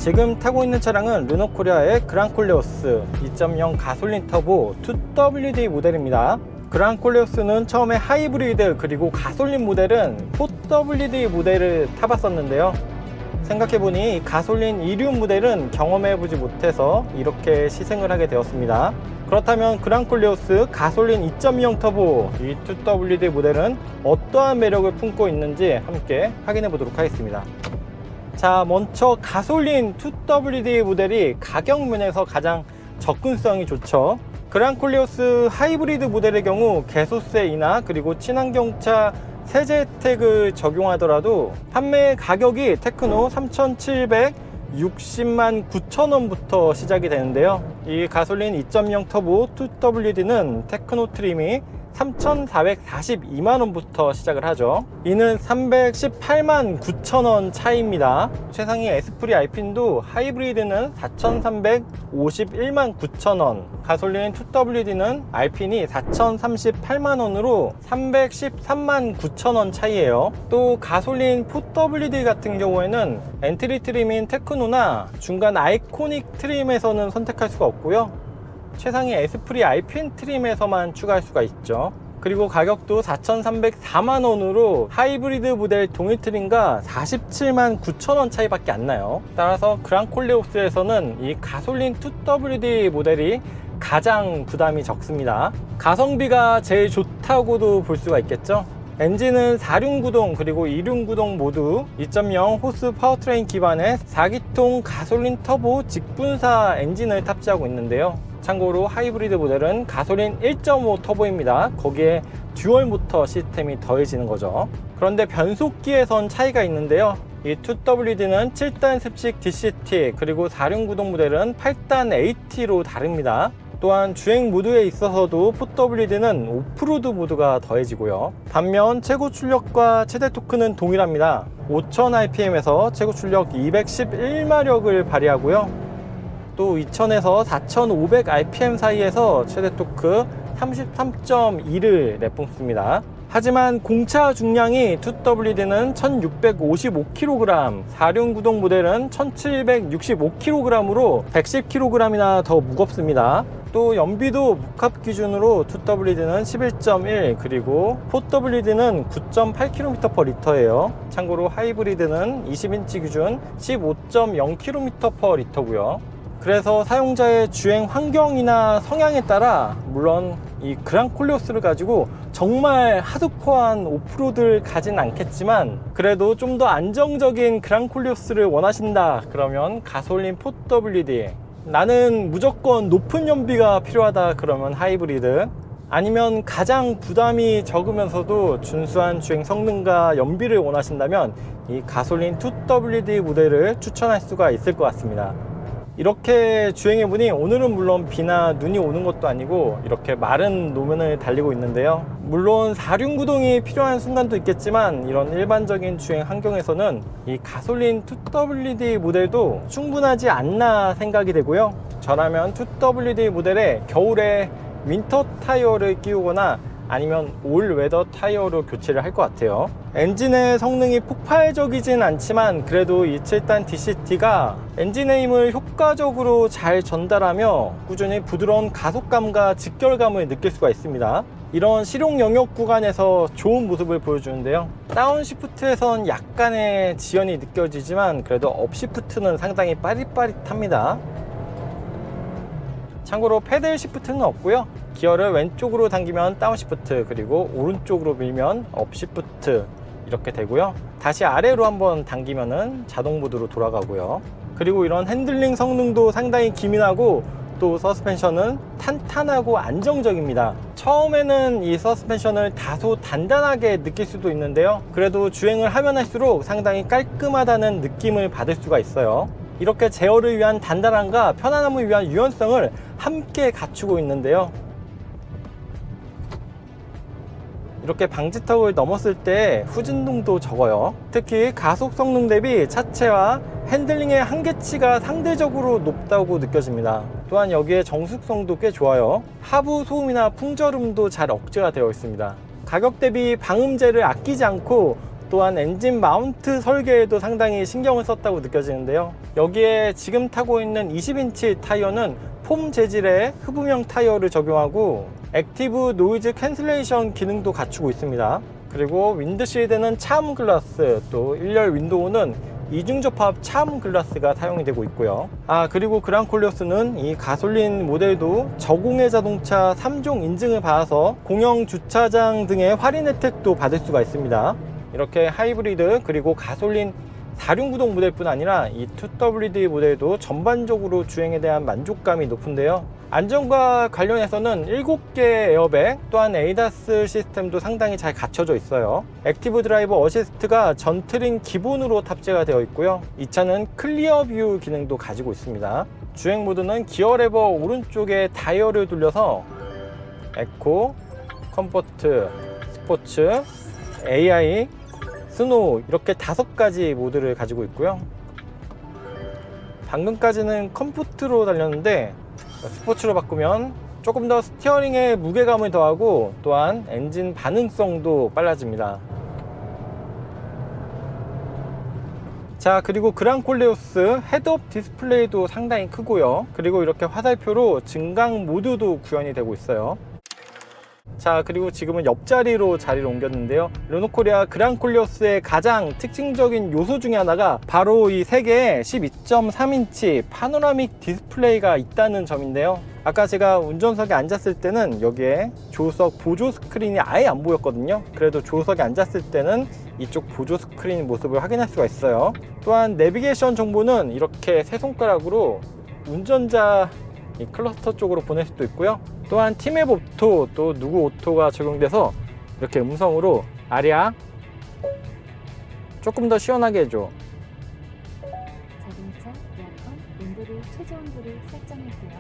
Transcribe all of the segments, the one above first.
지금 타고 있는 차량은 르노코리아의 그랑콜레오스 2.0 가솔린 터보 2WD 모델입니다. 그랑콜레오스는 처음에 하이브리드 그리고 가솔린 모델은 4WD 모델을 타봤었는데요. 생각해보니 가솔린 이륜 모델은 경험해보지 못해서 이렇게 시승을 하게 되었습니다. 그렇다면 그랑콜레오스 가솔린 2.0 터보 이 2WD 모델은 어떠한 매력을 품고 있는지 함께 확인해 보도록 하겠습니다. 자, 먼저 가솔린 2WD 모델이 가격 면에서 가장 접근성이 좋죠. 그랑콜레오스 하이브리드 모델의 경우 개소세 인하 그리고 친환경차 세제 혜택을 적용하더라도 판매 가격이 테크노 3,760만 9천원부터 시작이 되는데요. 이 가솔린 2.0 터보 2WD는 테크노 트림이 3,442만원부터 시작을 하죠. 이는 318만 9천원 차이입니다. 최상위 에스프리 알핀도 하이브리드는 4,351만 9천원, 가솔린 2WD는 알핀이 4,038만원으로 313만 9천원 차이예요. 또 가솔린 4WD 같은 경우에는 엔트리 트림인 테크노나 중간 아이코닉 트림에서는 선택할 수가 없고요. 최상위 에스프리 알핀 트림에서만 추가할 수가 있죠. 그리고 가격도 4,304만원으로 하이브리드 모델 동일 트림과 47만 9천원 차이밖에 안 나요. 따라서 그랑콜레오스에서는 이 가솔린 2WD 모델이 가장 부담이 적습니다. 가성비가 제일 좋다고도 볼 수가 있겠죠. 엔진은 4륜구동 그리고 2륜구동 모두 2.0 호스 파워트레인 기반의 4기통 가솔린 터보 직분사 엔진을 탑재하고 있는데요. 참고로 하이브리드 모델은 가솔린 1.5 터보입니다. 거기에 듀얼 모터 시스템이 더해지는 거죠. 그런데 변속기에선 차이가 있는데요. 이 2WD는 7단 습식 DCT 그리고 4륜구동 모델은 8단 AT로 다릅니다. 또한 주행 모드에 있어서도 4WD는 오프로드 모드가 더해지고요. 반면 최고 출력과 최대 토크는 동일합니다. 5000rpm에서 최고 출력 211마력을 발휘하고요. 또 2000에서 4500rpm 사이에서 최대 토크 33.2를 내뿜습니다. 하지만 공차 중량이 2WD는 1655kg, 4륜구동 모델은 1765kg으로 110kg이나 더 무겁습니다. 또 연비도 복합 기준으로 2WD는 11.1 그리고 4WD는 9.8km/L예요. 참고로 하이브리드는 20인치 기준 15.0km/L고요. 그래서 사용자의 주행 환경이나 성향에 따라 물론 이 그랑콜레오스를 가지고 정말 하드코어한 오프로드를 가진 않겠지만 그래도 좀 더 안정적인 그랑콜레오스를 원하신다 그러면 가솔린 4WD, 나는 무조건 높은 연비가 필요하다 그러면 하이브리드, 아니면 가장 부담이 적으면서도 준수한 주행 성능과 연비를 원하신다면 이 가솔린 2WD 모델을 추천할 수가 있을 것 같습니다. 이렇게 주행해보니 오늘은 물론 비나 눈이 오는 것도 아니고 이렇게 마른 노면을 달리고 있는데요. 물론 4륜구동이 필요한 순간도 있겠지만 이런 일반적인 주행 환경에서는 이 가솔린 2WD 모델도 충분하지 않나 생각이 되고요. 저라면 2WD 모델에 겨울에 윈터 타이어를 끼우거나 아니면 올웨더 타이어로 교체를 할 것 같아요. 엔진의 성능이 폭발적이진 않지만 그래도 이 7단 DCT가 엔진의 힘을 효과적으로 잘 전달하며 꾸준히 부드러운 가속감과 직결감을 느낄 수가 있습니다. 이런 실용 영역 구간에서 좋은 모습을 보여주는데요. 다운시프트에선 약간의 지연이 느껴지지만 그래도 업시프트는 상당히 빠릿빠릿합니다. 참고로 패들 시프트는 없고요. 기어를 왼쪽으로 당기면 다운시프트, 그리고 오른쪽으로 밀면 업시프트 이렇게 되고요. 다시 아래로 한번 당기면은 자동 모드로 돌아가고요. 그리고 이런 핸들링 성능도 상당히 기민하고 또 서스펜션은 탄탄하고 안정적입니다. 처음에는 이 서스펜션을 다소 단단하게 느낄 수도 있는데요. 그래도 주행을 하면 할수록 상당히 깔끔하다는 느낌을 받을 수가 있어요. 이렇게 제어를 위한 단단함과 편안함을 위한 유연성을 함께 갖추고 있는데요. 이렇게 방지턱을 넘었을 때 후진동도 적어요. 특히 가속 성능 대비 차체와 핸들링의 한계치가 상대적으로 높다고 느껴집니다. 또한 여기에 정숙성도 꽤 좋아요. 하부 소음이나 풍절음도 잘 억제가 되어 있습니다. 가격 대비 방음제를 아끼지 않고 또한 엔진 마운트 설계에도 상당히 신경을 썼다고 느껴지는데요. 여기에 지금 타고 있는 20인치 타이어는 폼 재질의 흡음형 타이어를 적용하고 액티브 노이즈 캔슬레이션 기능도 갖추고 있습니다. 그리고 윈드실드는 차음 글라스, 또 일렬 윈도우는 이중 접합 차음 글라스가 사용이 되고 있고요. 그리고 그랑콜리오스는 이 가솔린 모델도 저공해 자동차 3종 인증을 받아서 공영 주차장 등의 할인 혜택도 받을 수가 있습니다. 이렇게 하이브리드 그리고 가솔린 4륜구동 모델뿐 아니라 이 2WD 모델도 전반적으로 주행에 대한 만족감이 높은데요. 안전과 관련해서는 7개 에어백, 또한 에이다스 시스템도 상당히 잘 갖춰져 있어요. 액티브 드라이버 어시스트가 전 트림 기본으로 탑재가 되어 있고요. 이 차는 클리어 뷰 기능도 가지고 있습니다. 주행 모드는 기어 레버 오른쪽에 다이얼을 돌려서 에코, 컴포트, 스포츠, AI, 스노우 이렇게 5가지 모드를 가지고 있고요. 방금까지는 컴포트로 달렸는데 스포츠로 바꾸면 조금 더 스티어링에 무게감을 더하고 또한 엔진 반응성도 빨라집니다. 자, 그리고 그랑콜레오스 헤드업 디스플레이도 상당히 크고요. 그리고 이렇게 화살표로 증강 모드도 구현이 되고 있어요. 자, 그리고 지금은 옆자리로 자리를 옮겼는데요. 르노코리아 그랑콜리오스의 가장 특징적인 요소 중에 하나가 바로 이 세계에 12.3인치 파노라믹 디스플레이가 있다는 점인데요. 아까 제가 운전석에 앉았을 때는 여기에 조수석 보조 스크린이 아예 안 보였거든요. 그래도 조수석에 앉았을 때는 이쪽 보조 스크린 모습을 확인할 수가 있어요. 또한 내비게이션 정보는 이렇게 세 손가락으로 운전자 이 클러스터 쪽으로 보낼 수도 있고요. 또한 팀앱 오토, 또 누구 오토가 적용돼서 이렇게 음성으로 아리야 조금 더 시원하게 해줘. 자동차 에어컨 온도를 최저 온도를 설정할게요.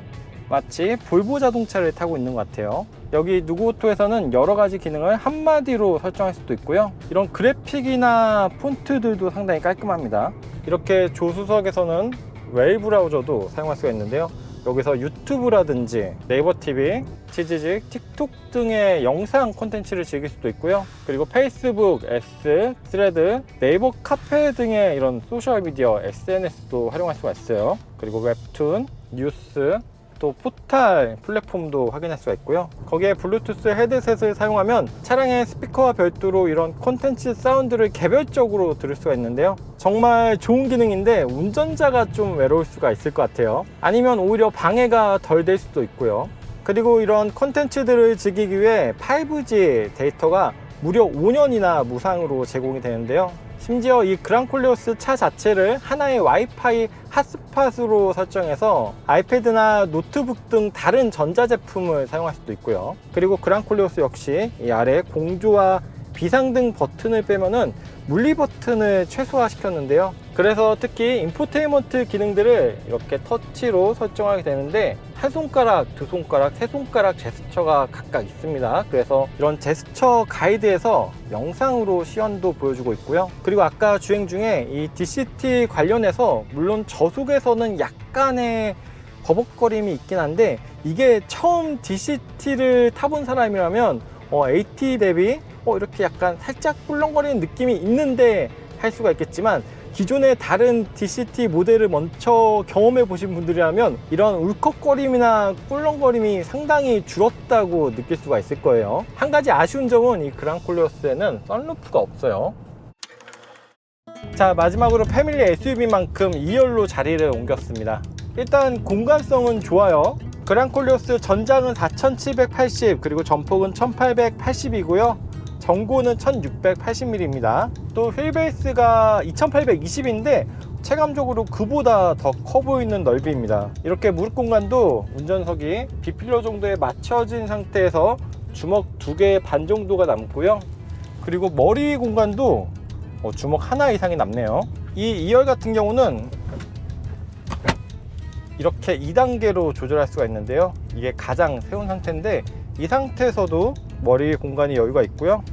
마치 볼보 자동차를 타고 있는 것 같아요. 여기 누구 오토에서는 여러 가지 기능을 한마디로 설정할 수도 있고요. 이런 그래픽이나 폰트들도 상당히 깔끔합니다. 이렇게 조수석에서는 웨일 브라우저도 사용할 수가 있는데요. 여기서 유튜브라든지 네이버 TV, 치즈직, 틱톡 등의 영상 콘텐츠를 즐길 수도 있고요. 그리고 페이스북, S, 스레드, 네이버 카페 등의 이런 소셜미디어, SNS도 활용할 수가 있어요. 그리고 웹툰, 뉴스, 또 포탈 플랫폼도 확인할 수가 있고요. 거기에 블루투스 헤드셋을 사용하면 차량의 스피커와 별도로 이런 콘텐츠 사운드를 개별적으로 들을 수가 있는데요. 정말 좋은 기능인데 운전자가 좀 외로울 수가 있을 것 같아요. 아니면 오히려 방해가 덜 될 수도 있고요. 그리고 이런 콘텐츠들을 즐기기 위해 5G 데이터가 무려 5년이나 무상으로 제공이 되는데요. 심지어 이 그랑콜리오스 차 자체를 하나의 와이파이 핫스팟으로 설정해서 아이패드나 노트북 등 다른 전자제품을 사용할 수도 있고요. 그리고 그랑콜리오스 역시 이 아래 공조와 비상등 버튼을 빼면은 물리 버튼을 최소화시켰는데요. 그래서 특히 인포테인먼트 기능들을 이렇게 터치로 설정하게 되는데 한 손가락, 두 손가락, 세 손가락 제스처가 각각 있습니다. 그래서 이런 제스처 가이드에서 영상으로 시연도 보여주고 있고요. 그리고 아까 주행 중에 이 DCT 관련해서 물론 저속에서는 약간의 버벅거림이 있긴 한데 이게 처음 DCT를 타본 사람이라면 AT 대비 이렇게 약간 살짝 꿀렁거리는 느낌이 있는데 할 수가 있겠지만 기존의 다른 DCT 모델을 먼저 경험해 보신 분들이라면 이런 울컥거림이나 꿀렁거림이 상당히 줄었다고 느낄 수가 있을 거예요. 한 가지 아쉬운 점은 이 그랑콜리오스에는 썬루프가 없어요. 자, 마지막으로 패밀리 SUV만큼 2열로 자리를 옮겼습니다. 일단 공간성은 좋아요. 그랑콜리오스 전장은 4780 그리고 전폭은 1880이고요. 전고는 1680mm입니다. 또 휠베이스가 2820인데 체감적으로 그보다 더 커 보이는 넓이입니다. 이렇게 무릎 공간도 운전석이 B필러 정도에 맞춰진 상태에서 주먹 2개 반 정도가 남고요. 그리고 머리 공간도 주먹 하나 이상이 남네요. 이 2열 같은 경우는 이렇게 2단계로 조절할 수가 있는데요. 이게 가장 세운 상태인데 이 상태에서도 머리 공간이 여유가 있고요.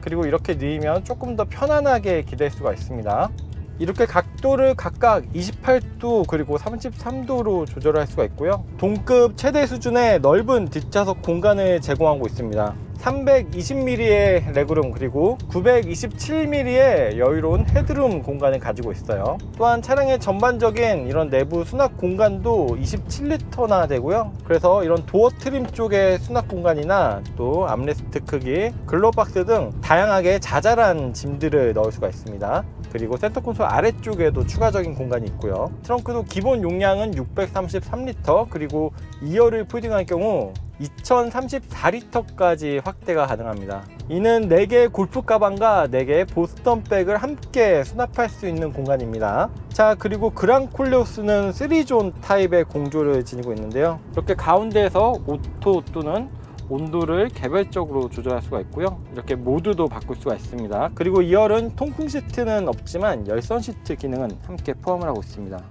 그리고 이렇게 누이면 조금 더 편안하게 기댈 수가 있습니다. 이렇게 각도를 각각 28도 그리고 33도로 조절할 수가 있고요. 동급 최대 수준의 넓은 뒷좌석 공간을 제공하고 있습니다. 320mm의 레그룸 그리고 927mm의 여유로운 헤드룸 공간을 가지고 있어요. 또한 차량의 전반적인 이런 내부 수납 공간도 27L나 되고요. 그래서 이런 도어 트림 쪽의 수납 공간이나 또 암레스트 크기, 글로박스 등 다양하게 자잘한 짐들을 넣을 수가 있습니다. 그리고 센터 콘솔 아래쪽에도 추가적인 공간이 있고요. 트렁크도 기본 용량은 633L, 그리고 2열을 폴딩할 경우 2034L까지 확대가 가능합니다. 이는 4개의 골프 가방과 4개의 보스턴 백을 함께 수납할 수 있는 공간입니다. 자, 그리고 그랑 콜레오스는 3존 타입의 공조를 지니고 있는데요. 이렇게 가운데에서 오토 또는 온도를 개별적으로 조절할 수가 있고요. 이렇게 모드도 바꿀 수가 있습니다. 그리고 2열은 통풍 시트는 없지만 열선 시트 기능은 함께 포함을 하고 있습니다.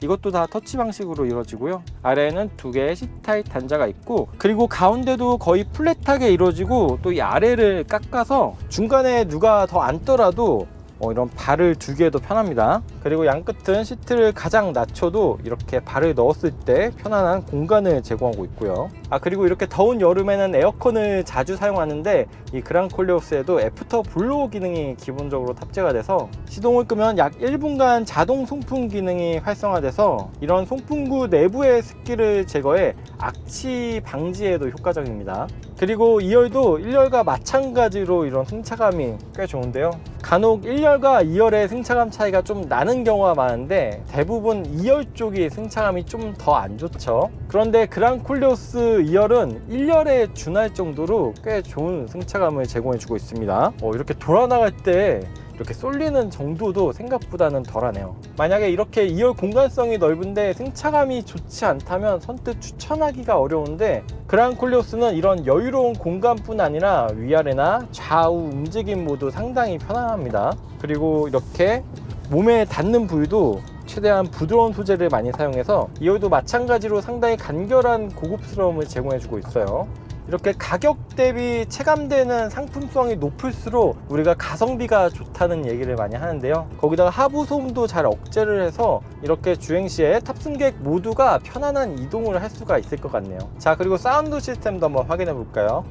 이것도 다 터치 방식으로 이루어지고요. 아래에는 2개의 C타입 단자가 있고, 그리고 가운데도 거의 플랫하게 이루어지고, 또 이 아래를 깎아서 중간에 누가 더 앉더라도 이런 발을 두기에도 편합니다. 그리고 양끝은 시트를 가장 낮춰도 이렇게 발을 넣었을 때 편안한 공간을 제공하고 있고요. 그리고 이렇게 더운 여름에는 에어컨을 자주 사용하는데 이 그랑 콜레오스에도 애프터 블로우 기능이 기본적으로 탑재가 돼서 시동을 끄면 약 1분간 자동 송풍 기능이 활성화돼서 이런 송풍구 내부의 습기를 제거해 악취 방지에도 효과적입니다. 그리고 2열도 1열과 마찬가지로 이런 승차감이 꽤 좋은데요. 간혹 1열과 2열의 승차감 차이가 좀 나는 경우가 많은데 대부분 2열 쪽이 승차감이 좀 더 안 좋죠. 그런데 그랑 콜레오스 2열은 1열에 준할 정도로 꽤 좋은 승차감을 제공해 주고 있습니다. 이렇게 돌아 나갈 때 이렇게 쏠리는 정도도 생각보다는 덜하네요. 만약에 이렇게 2열 공간성이 넓은데 승차감이 좋지 않다면 선뜻 추천하기가 어려운데, 그랑 콜레오스는 이런 여유로운 공간뿐 아니라 위아래나 좌우 움직임 모두 상당히 편안합니다. 그리고 이렇게 몸에 닿는 부위도 최대한 부드러운 소재를 많이 사용해서 2열도 마찬가지로 상당히 간결한 고급스러움을 제공해주고 있어요. 이렇게 가격 대비 체감되는 상품성이 높을수록 우리가 가성비가 좋다는 얘기를 많이 하는데요. 거기다가 하부 소음도 잘 억제를 해서 이렇게 주행 시에 탑승객 모두가 편안한 이동을 할 수가 있을 것 같네요. 자, 그리고 사운드 시스템도 한번 확인해 볼까요?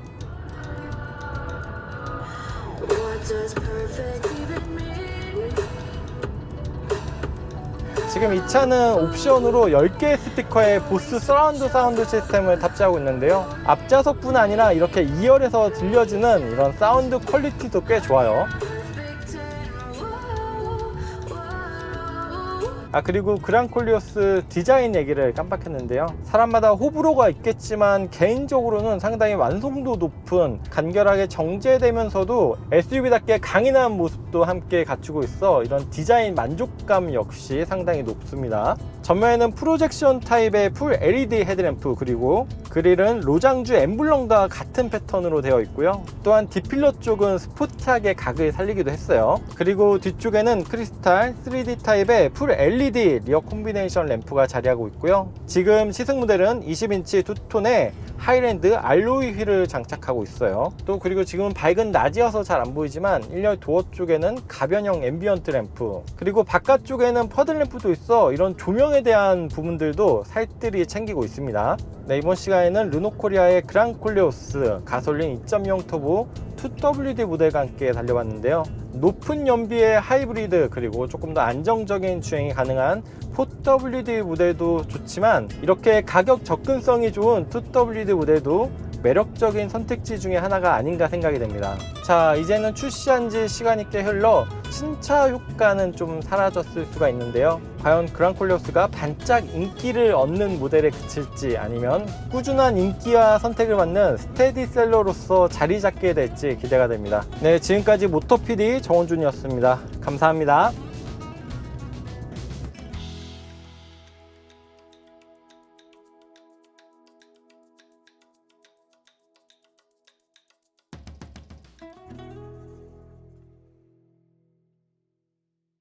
지금 이 차는 옵션으로 10개의 스피커에 보스 서라운드 사운드 시스템을 탑재하고 있는데요. 앞좌석뿐 아니라 이렇게 2열에서 들려지는 이런 사운드 퀄리티도 꽤 좋아요. 그리고 그랑 콜레오스 디자인 얘기를 깜빡했는데요. 사람마다 호불호가 있겠지만 개인적으로는 상당히 완성도 높은, 간결하게 정제되면서도 SUV답게 강인한 모습도 함께 갖추고 있어 이런 디자인 만족감 역시 상당히 높습니다. 전면에는 프로젝션 타입의 풀 LED 헤드램프, 그리고 그릴은 로장주 엠블럼과 같은 패턴으로 되어 있고요. 또한 뒷필러 쪽은 스포티하게 각을 살리기도 했어요. 그리고 뒤쪽에는 크리스탈 3D 타입의 풀 LED 리어 콤비네이션 램프가 자리하고 있고요. 지금 시승 모델은 20인치 투톤에 하이랜드 알로이 휠을 장착하고 있어요. 또 그리고 지금은 밝은 낮이어서 잘 안 보이지만 1열 도어 쪽에는 가변형 앰비언트 램프, 그리고 바깥쪽에는 퍼들 램프도 있어 이런 조명에 대한 부분들도 살뜰히 챙기고 있습니다. 네, 이번 시간에는 르노코리아의 그랑 콜레오스 가솔린 2.0 터보 2WD 모델과 함께 달려봤는데요. 높은 연비의 하이브리드, 그리고 조금 더 안정적인 주행이 가능한 4WD 모델도 좋지만 이렇게 가격 접근성이 좋은 2WD 모델도 매력적인 선택지 중에 하나가 아닌가 생각이 됩니다. 자, 이제는 출시한 지 시간이 꽤 흘러 신차 효과는 좀 사라졌을 수가 있는데요. 과연 그랑 콜레오스가 반짝 인기를 얻는 모델에 그칠지, 아니면 꾸준한 인기와 선택을 받는 스테디셀러로서 자리 잡게 될지 기대가 됩니다. 네, 지금까지 모터PD 정원준이었습니다. 감사합니다.